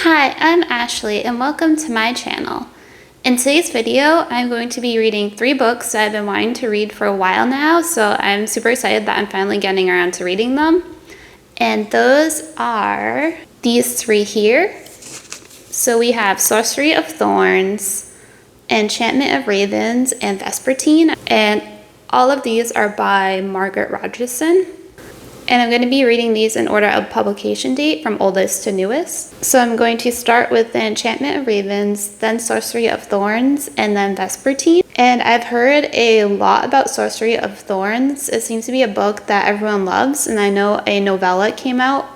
Hi, I'm Ashley and welcome to my channel. In today's video, I'm going to be reading 3 books that I've been wanting to read for a while now, so I'm super excited that I'm finally getting around to reading them. And those are these 3 here. So we have Sorcery of Thorns, Enchantment of Ravens, and Vespertine, and all of these are by Margaret Rogerson. And I'm going to be reading these in order of publication date from oldest to newest. So I'm going to start with the Enchantment of Ravens, then Sorcery of Thorns, and then Vespertine. And I've heard a lot about Sorcery of Thorns. It seems to be a book that everyone loves, and I know a novella came out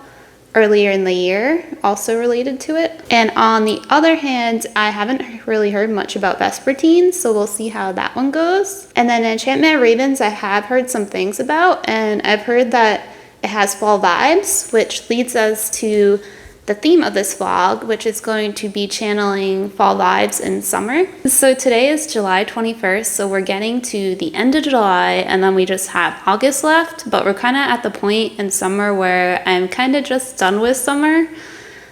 earlier in the year also related to it. And on the other hand, I haven't really heard much about Vespertine, so we'll see how that one goes. And then Enchantment of Ravens I have heard some things about, and I've heard that it has fall vibes, which leads us to the theme of this vlog, which is going to be channeling fall vibes in summer. So today is July 21st, so we're getting to the end of July, and then we just have August left, but we're kind of at the point in summer where I'm kind of just done with summer.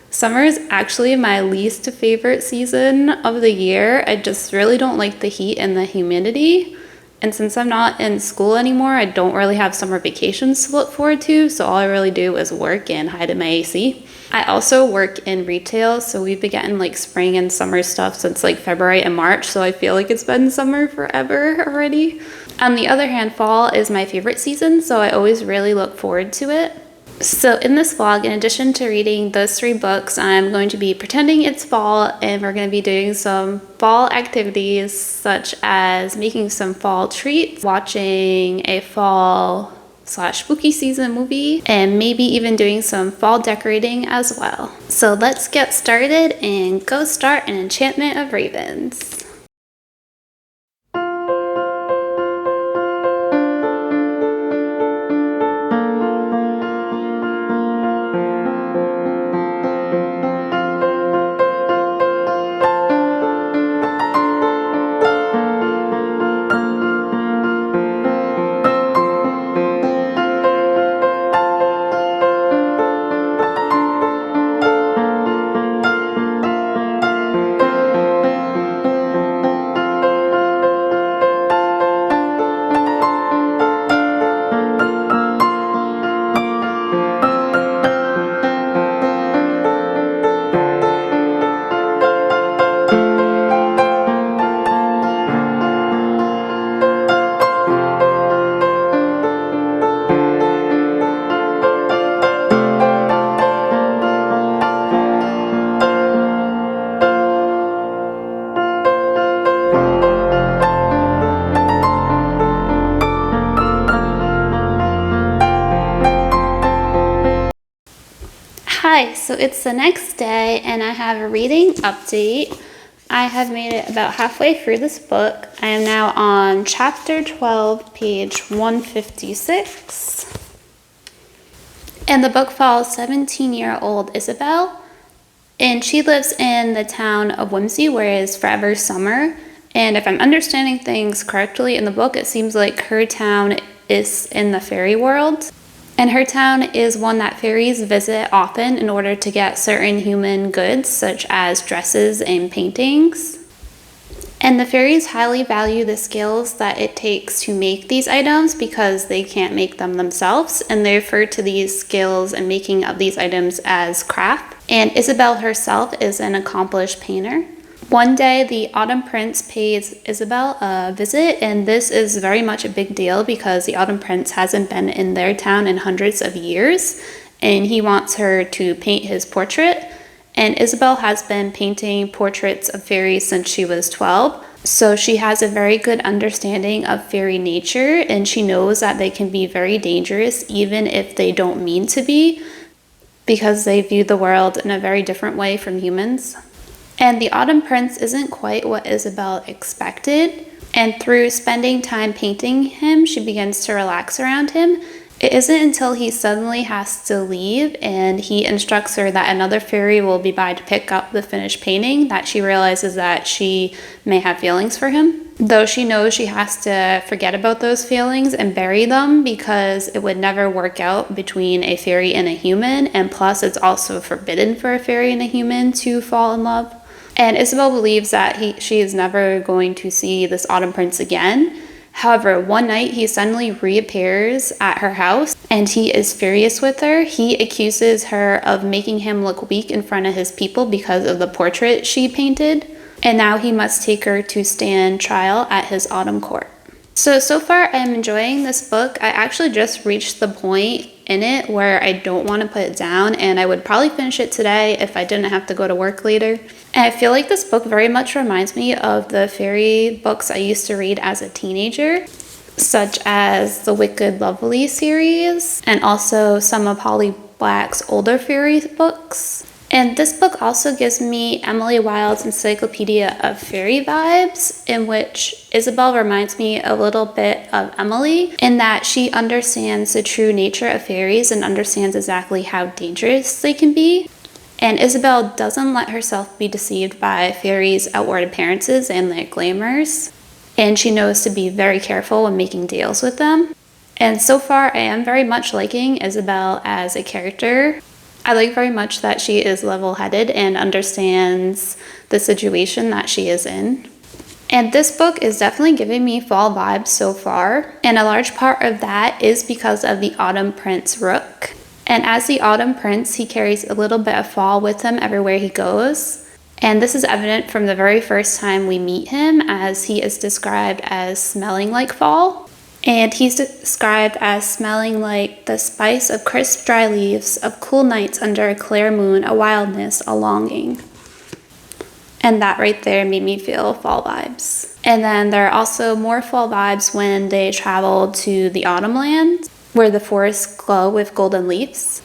Summer is actually my least favorite season of the year. I just really don't like the heat and the humidity. And since I'm not in school anymore, I don't really have summer vacations to look forward to, so all I really do is work and hide in my AC. I also work in retail, so we've been getting like spring and summer stuff since like February and March, so I feel like it's been summer forever already. On the other hand, fall is my favorite season, so I always really look forward to it. So in this vlog, in addition to reading those 3 books, I'm going to be pretending it's fall, and we're going to be doing some fall activities such as making some fall treats, watching a fall / spooky season movie, and maybe even doing some fall decorating as well. So let's get started and go start an Enchantment of Ravens. Hi, so it's the next day and I have a reading update. I have made it about halfway through this book. I am now on chapter 12, page 156. And the book follows 17-year-old Isabel, and she lives in the town of Whimsy, where it is forever summer. And if I'm understanding things correctly in the book, it seems like her town is in the fairy world. And her town is one that fairies visit often in order to get certain human goods, such as dresses and paintings. And the fairies highly value the skills that it takes to make these items because they can't make them themselves, and they refer to these skills and making of these items as craft. And Isabel herself is an accomplished painter. One day, the Autumn Prince pays Isabel a visit, and this is very much a big deal because the Autumn Prince hasn't been in their town in hundreds of years, and he wants her to paint his portrait. And Isabel has been painting portraits of fairies since she was 12, so she has a very good understanding of fairy nature, and she knows that they can be very dangerous even if they don't mean to be, because they view the world in a very different way from humans. And the Autumn Prince isn't quite what Isabel expected, and through spending time painting him, she begins to relax around him. It isn't until he suddenly has to leave and he instructs her that another fairy will be by to pick up the finished painting that she realizes that she may have feelings for him. though she knows she has to forget about those feelings and bury them because it would never work out between a fairy and a human, and plus it's also forbidden for a fairy and a human to fall in love. And Isabel believes that she is never going to see this Autumn Prince again. However, one night he suddenly reappears at her house and he is furious with her. He accuses her of making him look weak in front of his people because of the portrait she painted. And now he must take her to stand trial at his autumn court. So far I'm enjoying this book. I actually just reached the point in it where I don't want to put it down, and I would probably finish it today if I didn't have to go to work later. And I feel like this book very much reminds me of the fairy books I used to read as a teenager, such as the Wicked Lovely series and also some of Holly Black's older fairy books. And this book also gives me Emily Wilde's Encyclopedia of Fairy vibes, in which Isabel reminds me a little bit of Emily in that she understands the true nature of fairies and understands exactly how dangerous they can be. And Isabel doesn't let herself be deceived by fairies' outward appearances and their glamours, and she knows to be very careful when making deals with them. And so far I am very much liking Isabel as a character. I like very much that she is level-headed and understands the situation that she is in. And this book is definitely giving me fall vibes so far, and a large part of that is because of the Autumn Prince Rook. And as the Autumn Prince, he carries a little bit of fall with him everywhere he goes. And this is evident from the very first time we meet him, as he is described as smelling like fall. And he's described as smelling like the spice of crisp dry leaves, of cool nights under a clear moon, a wildness, a longing. And that right there made me feel fall vibes. And then there are also more fall vibes when they travel to the Autumn Land, where the forests glow with golden leaves.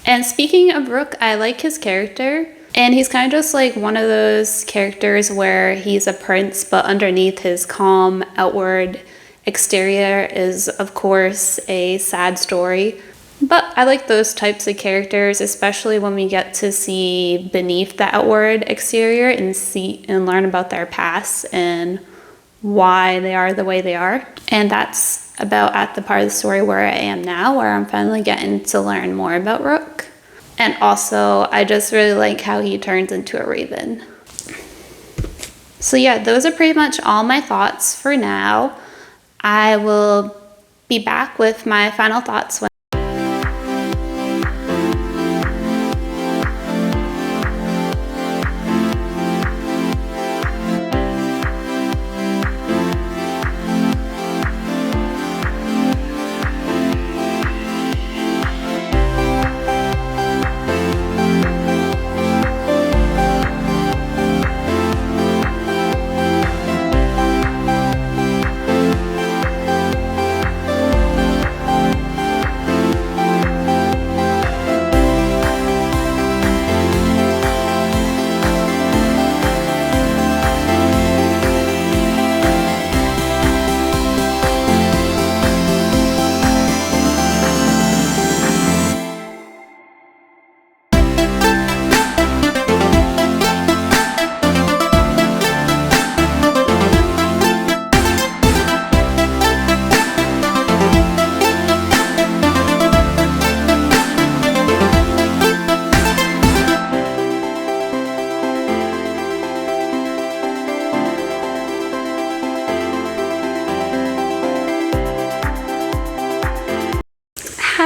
And speaking of Rook, I like his character. And he's kind of just like one of those characters where he's a prince, but underneath his calm, outward exterior is, of course, a sad story. But I like those types of characters, especially when we get to see beneath the outward exterior and see and learn about their past and why they are the way they are. And that's about at the part of the story where I am now, where I'm finally getting to learn more about Rook. And also, I just really like how he turns into a raven. So yeah, those are pretty much all my thoughts for now. I will be back with my final thoughts when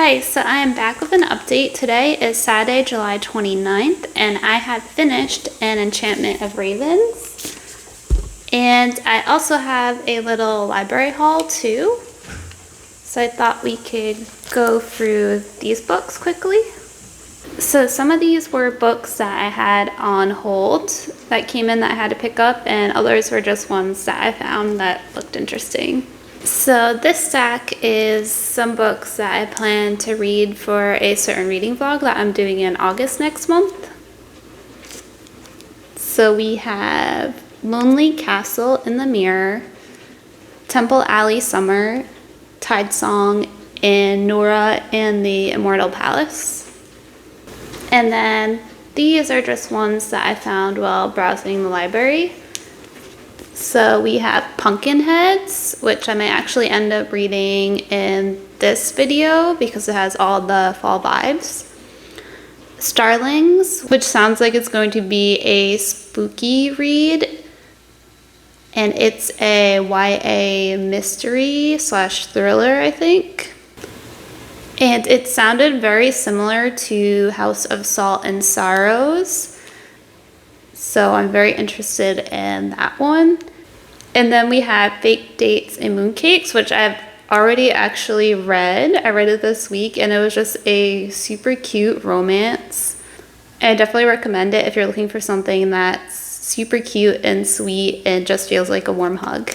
Hi, so I am back with an update. Today is Saturday, July 29th, and I have finished An Enchantment of Ravens. And I also have a little library haul too. So I thought we could go through these books quickly. So some of these were books that I had on hold that came in that I had to pick up, and others were just ones that I found that looked interesting. So this stack is some books that I plan to read for a certain reading vlog that I'm doing in August next month. So we have Lonely Castle in the Mirror, Temple Alley Summer, Tide Song, and Nora and the Immortal Palace. And then these are just ones that I found while browsing the library. So we have Pumpkinheads, which I might actually end up reading in this video because it has all the fall vibes. Starlings, which sounds like it's going to be a spooky read. And it's a YA mystery / thriller, I think. And it sounded very similar to House of Salt and Sorrows. So I'm very interested in that one. And then we have Fake Dates and Mooncakes, which I've already actually read. I read it this week and it was just a super cute romance. I definitely recommend it if you're looking for something that's super cute and sweet and just feels like a warm hug.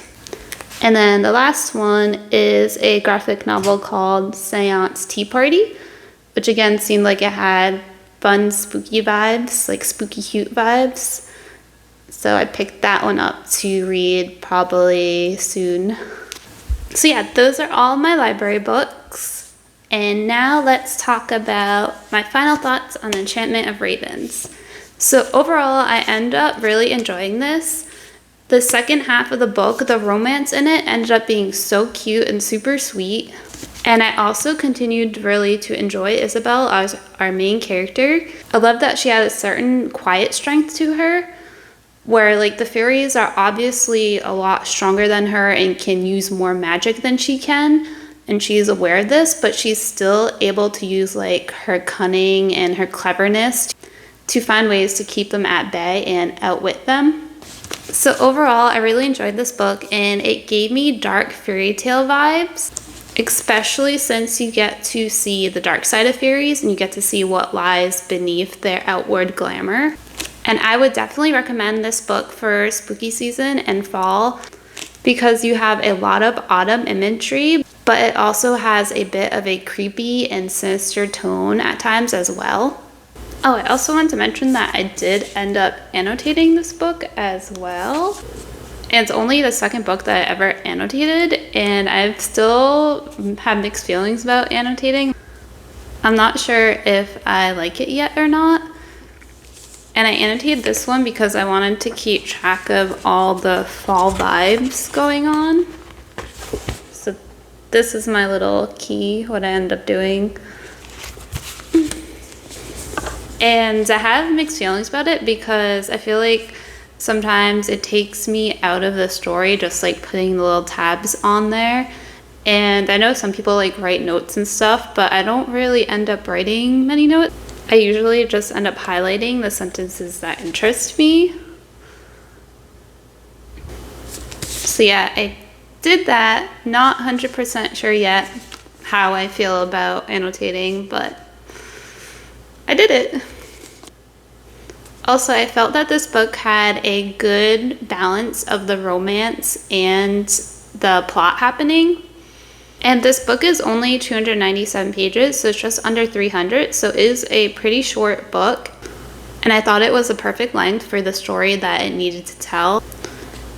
And then the last one is a graphic novel called Seance Tea Party, which again seemed like it had fun spooky vibes, like spooky cute vibes. So I picked that one up to read probably soon. So yeah, those are all my library books. And now let's talk about my final thoughts on Enchantment of Ravens. So overall, I end up really enjoying this. The second half of the book, the romance in it ended up being so cute and super sweet. And I also continued really to enjoy Isabel as our main character. I love that she had a certain quiet strength to her, where like the fairies are obviously a lot stronger than her and can use more magic than she can. And she's aware of this, but she's still able to use like her cunning and her cleverness to find ways to keep them at bay and outwit them. So overall, I really enjoyed this book and it gave me dark fairy tale vibes, especially since you get to see the dark side of fairies and you get to see what lies beneath their outward glamour. And I would definitely recommend this book for spooky season and fall because you have a lot of autumn imagery, but it also has a bit of a creepy and sinister tone at times as well. Oh, I also want to mention that I did end up annotating this book as well. And it's only the second book that I ever annotated, and I've still have mixed feelings about annotating. I'm not sure if I like it yet or not. And I annotated this one because I wanted to keep track of all the fall vibes going on. So this is my little key, what I end up doing. And I have mixed feelings about it because I feel like sometimes it takes me out of the story just like putting the little tabs on there. And I know some people like write notes and stuff, but I don't really end up writing many notes. I usually just end up highlighting the sentences that interest me. So yeah, I did that. Not 100% sure yet how I feel about annotating, but I did it. Also, I felt that this book had a good balance of the romance and the plot happening. And this book is only 297 pages, so it's just under 300, so it is a pretty short book. And I thought it was the perfect length for the story that it needed to tell.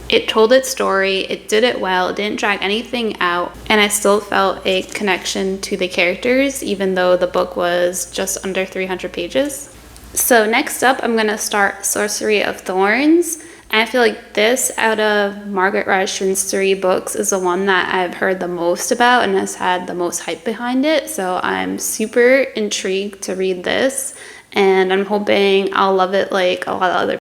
It told its story, it did it well, it didn't drag anything out, and I still felt a connection to the characters, even though the book was just under 300 pages. So next up, I'm going to start Sorcery of Thorns. And I feel like this, out of Margaret Rashton's 3 books, is the one that I've heard the most about and has had the most hype behind it. So I'm super intrigued to read this, and I'm hoping I'll love it like a lot of other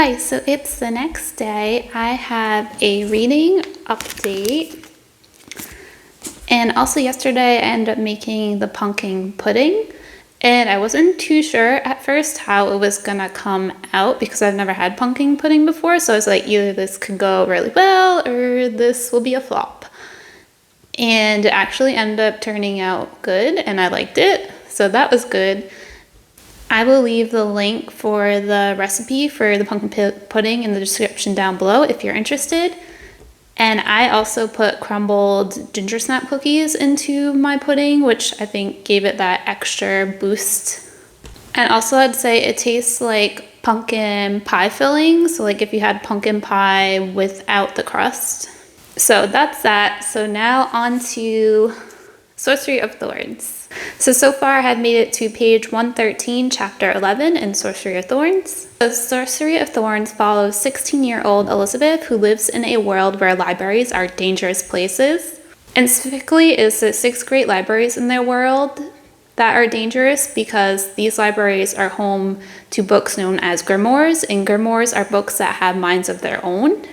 Hi, so it's the next day. I have a reading update. And also yesterday I ended up making the pumpkin pudding. And I wasn't too sure at first how it was gonna come out because I've never had pumpkin pudding before. So I was like, either this could go really well or this will be a flop. And it actually ended up turning out good and I liked it. So that was good. I will leave the link for the recipe for the pumpkin pudding in the description down below if you're interested. And I also put crumbled ginger snap cookies into my pudding, which I think gave it that extra boost. And also I'd say it tastes like pumpkin pie filling. So like if you had pumpkin pie without the crust. So that's that. So now on to Sorcery of Thorns. So far I have made it to page 113, chapter 11 in Sorcery of Thorns. So Sorcery of Thorns follows 16-year-old Elizabeth who lives in a world where libraries are dangerous places. And specifically is the 6 great libraries in their world that are dangerous because these libraries are home to books known as grimoires, and grimoires are books that have minds of their own.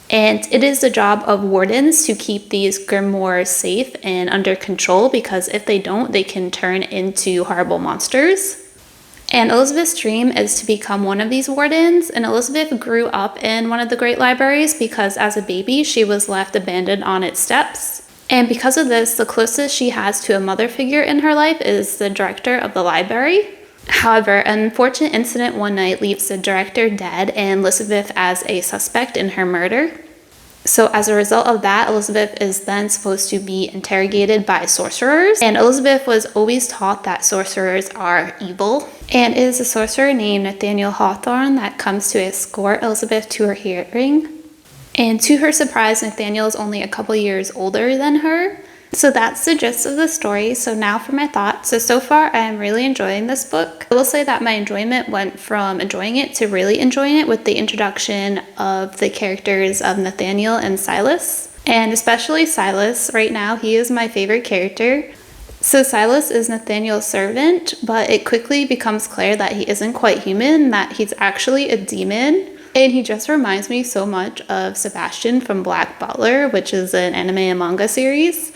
And it is the job of wardens to keep these grimoires safe and under control because if they don't, they can turn into horrible monsters. And Elizabeth's dream is to become one of these wardens, and Elizabeth grew up in one of the great libraries because as a baby she was left abandoned on its steps. And because of this, the closest she has to a mother figure in her life is the director of the library. However, an unfortunate incident one night leaves the director dead and Elizabeth as a suspect in her murder. So as a result of that, Elizabeth is then supposed to be interrogated by sorcerers. And Elizabeth was always taught that sorcerers are evil. And it is a sorcerer named Nathaniel Hawthorne that comes to escort Elizabeth to her hearing. And to her surprise, Nathaniel is only a couple years older than her. So that's the gist of the story. So now for my thoughts. So far I am really enjoying this book. I will say that my enjoyment went from enjoying it to really enjoying it with the introduction of the characters of Nathaniel and Silas. And especially Silas. Right now he is my favorite character. So Silas is Nathaniel's servant, but it quickly becomes clear that he isn't quite human, that he's actually a demon. And he just reminds me so much of Sebastian from Black Butler, which is an anime and manga series.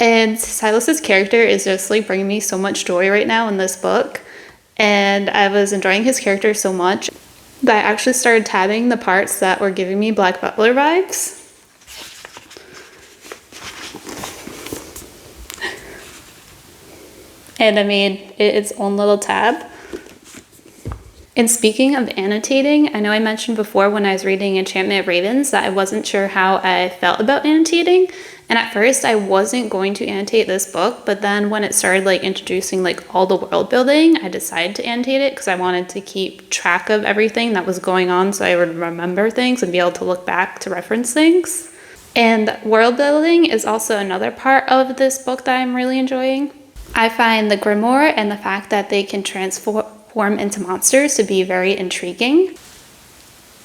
And Silas's character is just like bringing me so much joy right now in this book. And I was enjoying his character so much that I actually started tabbing the parts that were giving me Black Butler vibes. And I made it its own little tab. And speaking of annotating, I know I mentioned before when I was reading Enchantment of Ravens that I wasn't sure how I felt about annotating. And at first I wasn't going to annotate this book, but then when it started like introducing like all the world building, I decided to annotate it because I wanted to keep track of everything that was going on so I would remember things and be able to look back to reference things. And world building is also another part of this book that I'm really enjoying. I find the grimoire and the fact that they can transform into monsters to be very intriguing.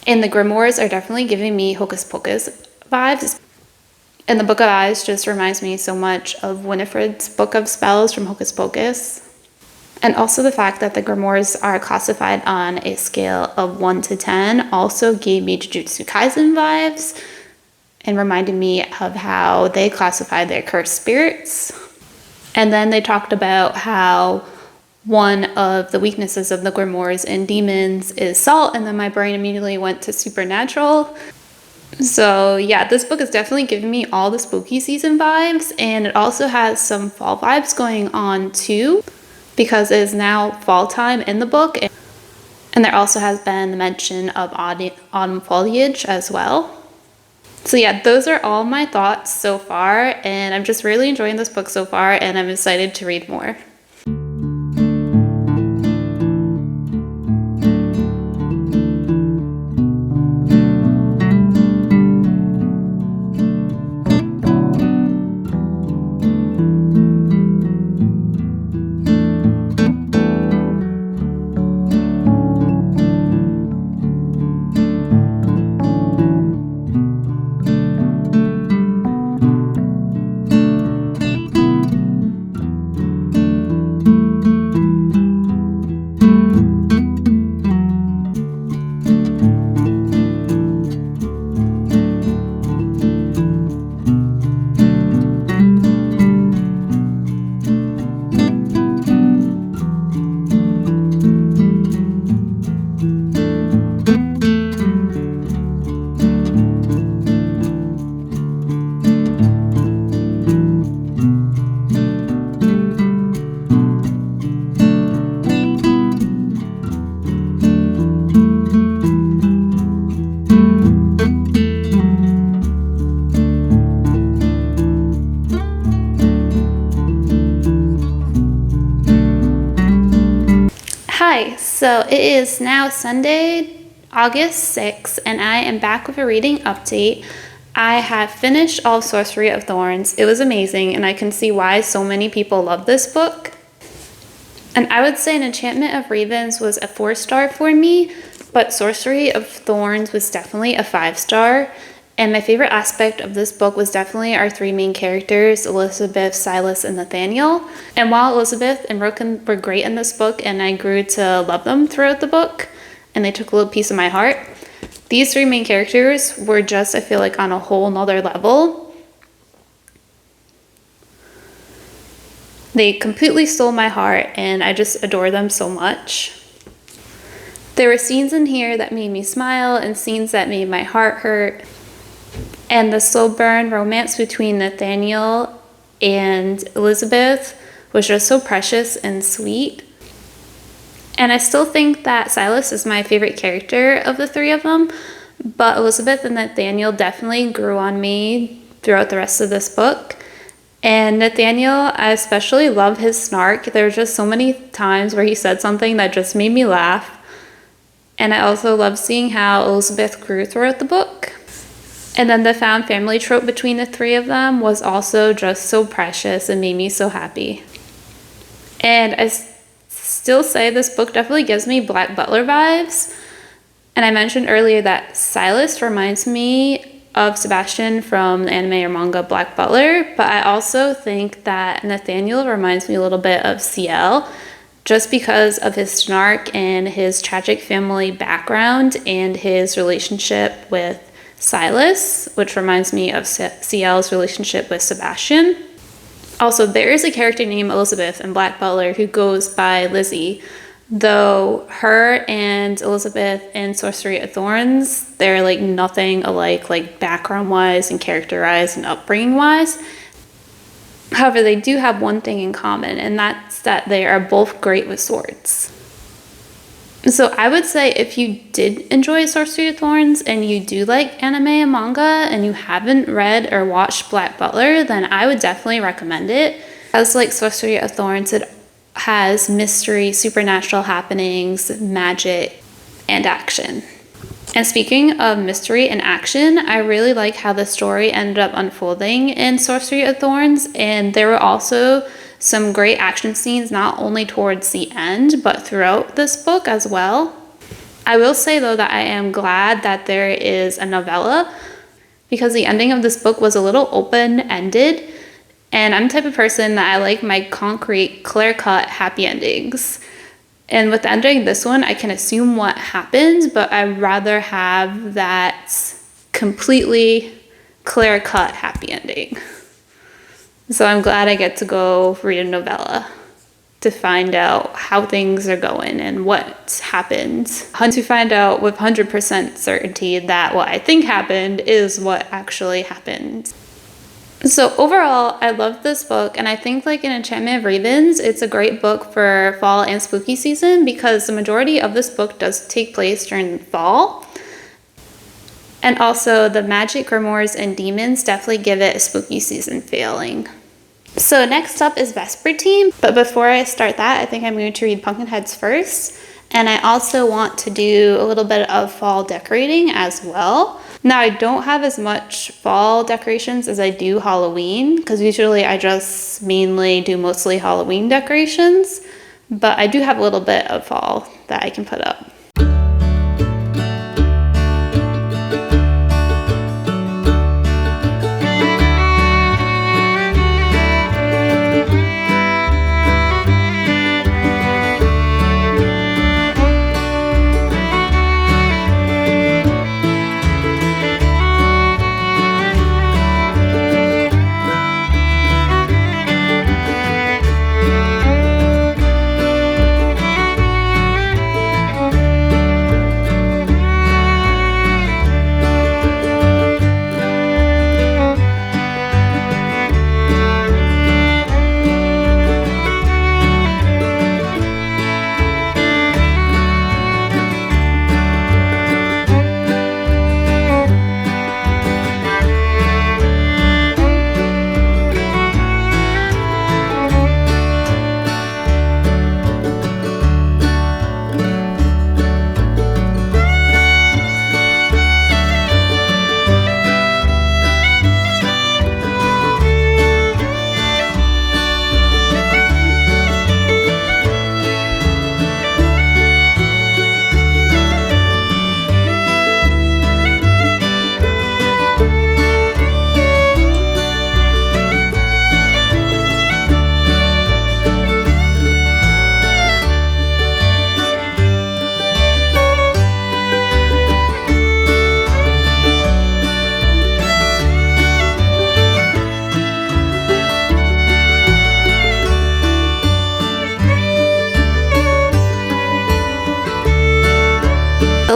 And the grimoires are definitely giving me Hocus Pocus vibes. And the Book of Eyes just reminds me so much of Winifred's Book of Spells from Hocus Pocus. And also the fact that the grimoires are classified on a scale of 1 to 10 also gave me Jujutsu Kaisen vibes and reminded me of how they classified their cursed spirits. And then they talked about how one of the weaknesses of the grimoires in demons is salt, and then my brain immediately went to supernatural. So yeah, this book is definitely giving me all the spooky season vibes, and it also has some fall vibes going on too, because it is now fall time in the book, and there also has been the mention of autumn foliage as well. So yeah, those are all my thoughts so far, and I'm just really enjoying this book so far, and I'm excited to read more. Hi, so it is now Sunday, August 6th, and I am back with a reading update. I have finished all of Sorcery of Thorns. It was amazing, and I can see why so many people love this book. And I would say An Enchantment of Ravens was a 4-star for me, but Sorcery of Thorns was definitely a 5-star. And my favorite aspect of this book was definitely our 3 main characters, Elizabeth, Silas, and Nathaniel. And while Elizabeth and Roken were great in this book, and I grew to love them throughout the book, and they took a little piece of my heart, these 3 main characters were just, I feel like, on a whole nother level. They completely stole my heart, and I just adore them so much. There were scenes in here that made me smile, and scenes that made my heart hurt. And the slow burn romance between Nathaniel and Elizabeth was just so precious and sweet. And I still think that Silas is my favorite character of the 3 of them, but Elizabeth and Nathaniel definitely grew on me throughout the rest of this book. And Nathaniel, I especially love his snark. There were just so many times where he said something that just made me laugh. And I also love seeing how Elizabeth grew throughout the book. And then the found family trope between the 3 of them was also just so precious and made me so happy. And I still say this book definitely gives me Black Butler vibes. And I mentioned earlier that Silas reminds me of Sebastian from the anime or manga Black Butler, but I also think that Nathaniel reminds me a little bit of CL, just because of his snark and his tragic family background and his relationship with Silas, which reminds me of CL's relationship with Sebastian. Also, there is a character named Elizabeth in Black Butler who goes by Lizzie, though her and Elizabeth in Sorcery of Thorns, they're like nothing alike, like background-wise and character-wise and upbringing-wise. However, they do have one thing in common, and that's that they are both great with swords. So I would say if you did enjoy Sorcery of Thorns and you do like anime and manga and you haven't read or watched Black Butler, then I would definitely recommend it. As like Sorcery of Thorns, it has mystery, supernatural happenings, magic, and action. And speaking of mystery and action, I really like how the story ended up unfolding in Sorcery of Thorns, and there were also some great action scenes not only towards the end, but throughout this book as well. I will say though that I am glad that there is a novella, because the ending of this book was a little open-ended, and I'm the type of person that I like my concrete, clear-cut, happy endings. And with the ending this one, I can assume what happens, but I'd rather have that completely clear-cut happy ending. So I'm glad I get to go read a novella to find out how things are going and what happened. To find out with 100% certainty that what I think happened is what actually happened. So overall, I love this book, and I think like An Enchantment of Ravens, it's a great book for fall and spooky season because the majority of this book does take place during fall. And also the magic, grimoires, and demons definitely give it a spooky season feeling. So next up is Vespertine, but before I start that, I think I'm going to read Pumpkinheads first. And I also want to do a little bit of fall decorating as well. Now, I don't have as much fall decorations as I do Halloween, because usually I just mainly do mostly Halloween decorations, but I do have a little bit of fall that I can put up.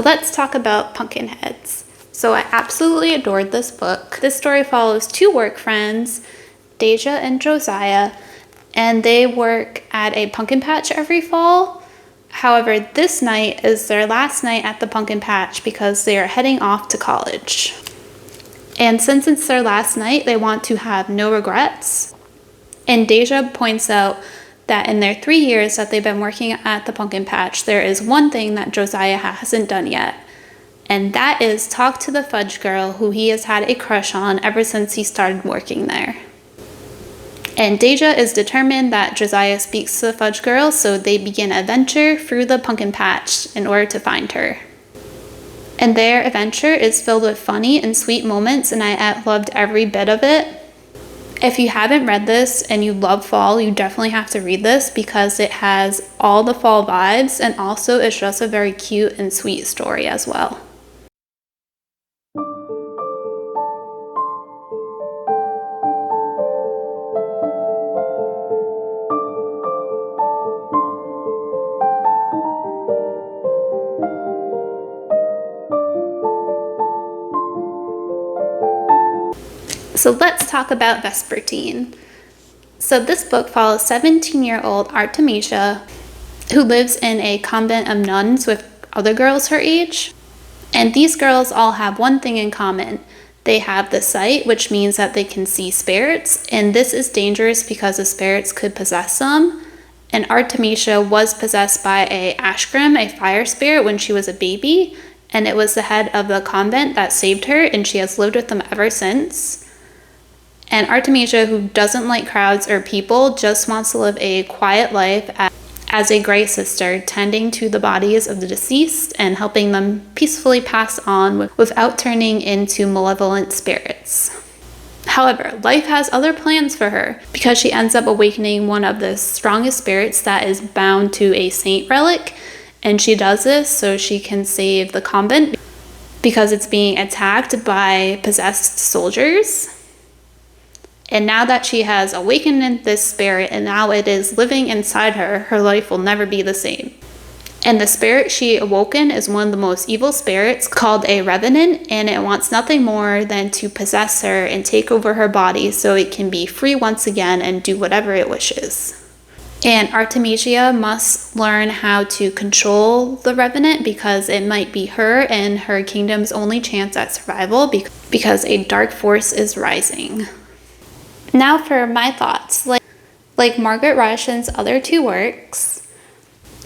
let's talk about Pumpkinheads. So I absolutely adored this book. This story follows two work friends, Deja and Josiah, and they work at a pumpkin patch every fall. However, this night is their last night at the pumpkin patch because they are heading off to college. And since it's their last night, they want to have no regrets. And Deja points out that in their 3 years that they've been working at the pumpkin patch, there is one thing that Josiah hasn't done yet. And that is talk to the fudge girl who he has had a crush on ever since he started working there. And Deja is determined that Josiah speaks to the fudge girl, so they begin a venture through the pumpkin patch in order to find her. And their adventure is filled with funny and sweet moments, and I loved every bit of it. If you haven't read this and you love fall, you definitely have to read this because it has all the fall vibes, and also it's just a very cute and sweet story as well. So let's talk about Vespertine. So this book follows 17-year-old Artemisia, who lives in a convent of nuns with other girls her age. And these girls all have one thing in common. They have the sight, which means that they can see spirits, and this is dangerous because the spirits could possess them. And Artemisia was possessed by a Ashgrim, a fire spirit, when she was a baby, and it was the head of the convent that saved her, and she has lived with them ever since. And Artemisia, who doesn't like crowds or people, just wants to live a quiet life as a Grey Sister, tending to the bodies of the deceased and helping them peacefully pass on without turning into malevolent spirits. However, life has other plans for her because she ends up awakening one of the strongest spirits that is bound to a saint relic, and she does this so she can save the convent because it's being attacked by possessed soldiers. And now that she has awakened this spirit and now it is living inside her, her life will never be the same. And the spirit she awoken is one of the most evil spirits called a revenant, and it wants nothing more than to possess her and take over her body so it can be free once again and do whatever it wishes. And Artemisia must learn how to control the revenant because it might be her and her kingdom's only chance at survival because a dark force is rising. Now for my thoughts. Like Margaret Rushen's other two works,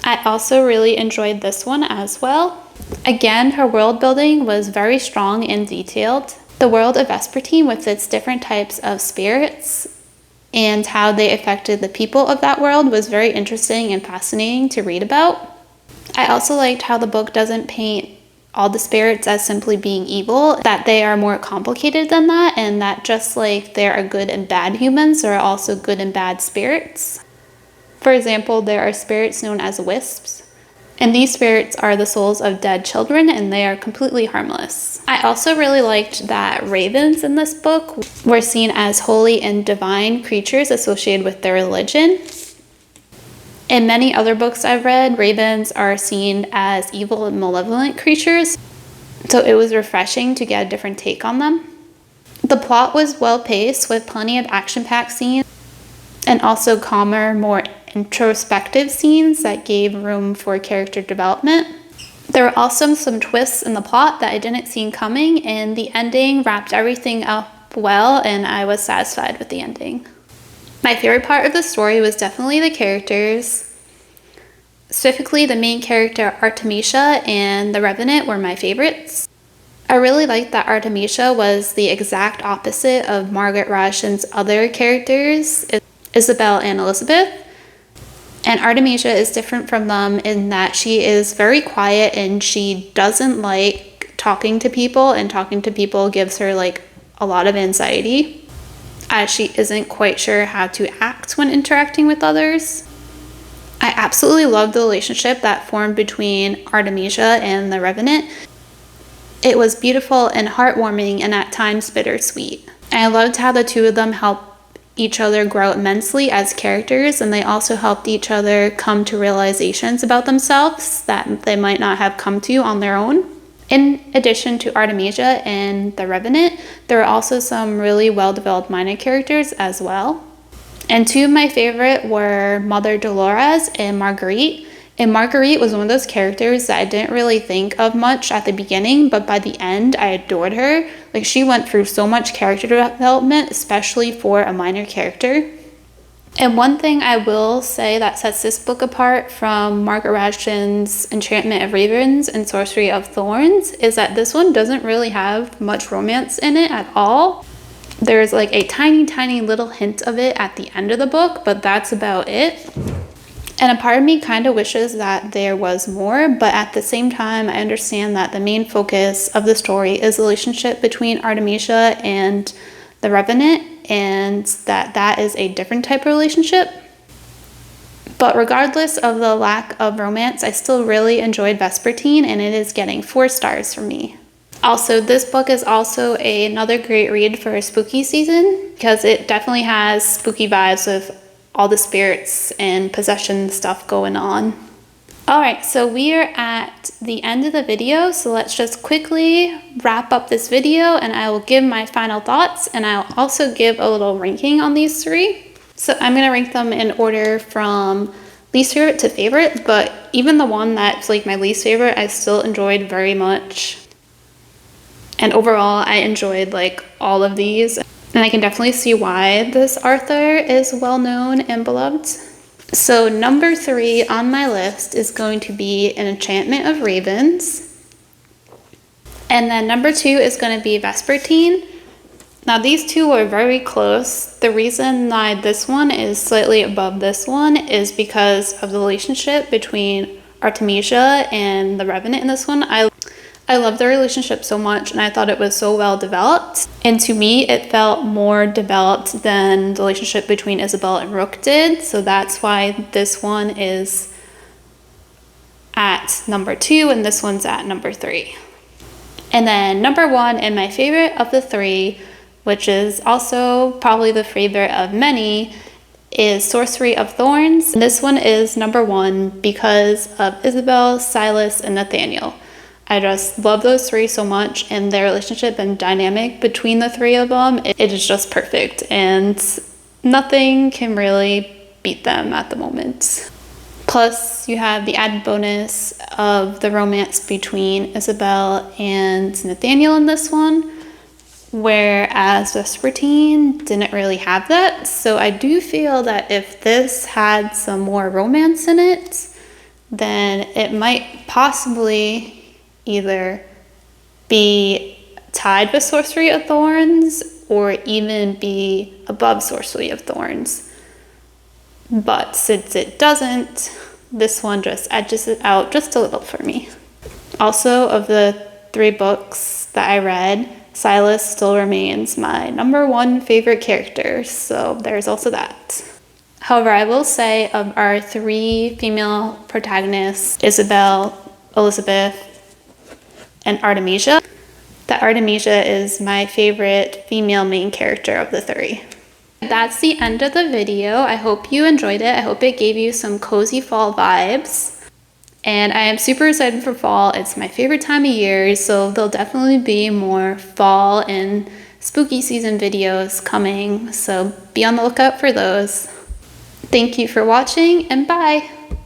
I also really enjoyed this one as well. Again, her world building was very strong and detailed. The world of Vespertine with its different types of spirits and how they affected the people of that world was very interesting and fascinating to read about. I also liked how the book doesn't paint all the spirits as simply being evil, that they are more complicated than that, and that just like there are good and bad humans, there are also good and bad spirits. For example, there are spirits known as wisps, and these spirits are the souls of dead children, and they are completely harmless. I also really liked that ravens in this book were seen as holy and divine creatures associated with their religion. In many other books I've read, ravens are seen as evil and malevolent creatures, so it was refreshing to get a different take on them. The plot was well paced with plenty of action-packed scenes and also calmer, more introspective scenes that gave room for character development. There were also some twists in the plot that I didn't see coming, and the ending wrapped everything up well, and I was satisfied with the ending. My favorite part of the story was definitely the characters. Specifically, the main character Artemisia and the Revenant were my favorites. I really liked that Artemisia was the exact opposite of Margaret Rushen's other characters, Isabel and Elizabeth. And Artemisia is different from them in that she is very quiet and she doesn't like talking to people, and talking to people gives her like a lot of anxiety, as she isn't quite sure how to act when interacting with others. I absolutely loved the relationship that formed between Artemisia and the Revenant. It was beautiful and heartwarming and at times bittersweet. And I loved how the two of them helped each other grow immensely as characters, and they also helped each other come to realizations about themselves that they might not have come to on their own. In addition to Artemisia and the Revenant, there are also some really well-developed minor characters as well. And two of my favorite were Mother Dolores and Marguerite. And Marguerite was one of those characters that I didn't really think of much at the beginning, but by the end, I adored her. Like, she went through so much character development, especially for a minor character. And one thing I will say that sets this book apart from Margaret Rashton's Enchantment of Ravens and Sorcery of Thorns is that this one doesn't really have much romance in it at all. There's like a tiny little hint of it at the end of the book, but that's about it. And a part of me kind of wishes that there was more, but at the same time, I understand that the main focus of the story is the relationship between Artemisia and the Revenant, and that is a different type of relationship. But regardless of the lack of romance, I still really enjoyed Vespertine, and it is getting 4 stars from me. Also, this book is also another great read for a spooky season because it definitely has spooky vibes with all the spirits and possession stuff going on. Alright, so we are at the end of the video, so let's just quickly wrap up this video and I will give my final thoughts, and I'll also give a little ranking on these 3. So I'm going to rank them in order from least favorite to favorite, but even the one that's like my least favorite, I still enjoyed very much. And overall, I enjoyed like all of these, and I can definitely see why this author is well known and beloved. So number 3 on my list is going to be An Enchantment of Ravens. And then number 2 is going to be Vespertine. Now these two are very close. The reason why this one is slightly above this one is because of the relationship between Artemisia and the Revenant in this one. I love their relationship so much, and I thought it was so well developed. And to me, it felt more developed than the relationship between Isabel and Rook did. So that's why this one is at number 2 and this one's at number 3. And then number 1 and my favorite of the 3, which is also probably the favorite of many, is Sorcery of Thorns. And this one is number 1 because of Isabel, Silas, and Nathaniel. I just love those 3 so much, and their relationship and dynamic between the 3 of them, it is just perfect, and nothing can really beat them at the moment. Plus, you have the added bonus of the romance between Isabel and Nathaniel in this one, whereas Vespertine didn't really have that. So I do feel that if this had some more romance in it, then it might possibly either be tied with Sorcery of Thorns or even be above Sorcery of Thorns. But since it doesn't, this one just edges it out just a little for me. Also, of the 3 books that I read, Silas still remains my number 1 favorite character, so there's also that. However, I will say of our 3 female protagonists, Isabel, Elizabeth, and Artemisia, that Artemisia is my favorite female main character of the 3. That's the end of the video. I hope you enjoyed it. I hope it gave you some cozy fall vibes. And I am super excited for fall. It's my favorite time of year, so there'll definitely be more fall and spooky season videos coming, so be on the lookout for those. Thank you for watching, and bye!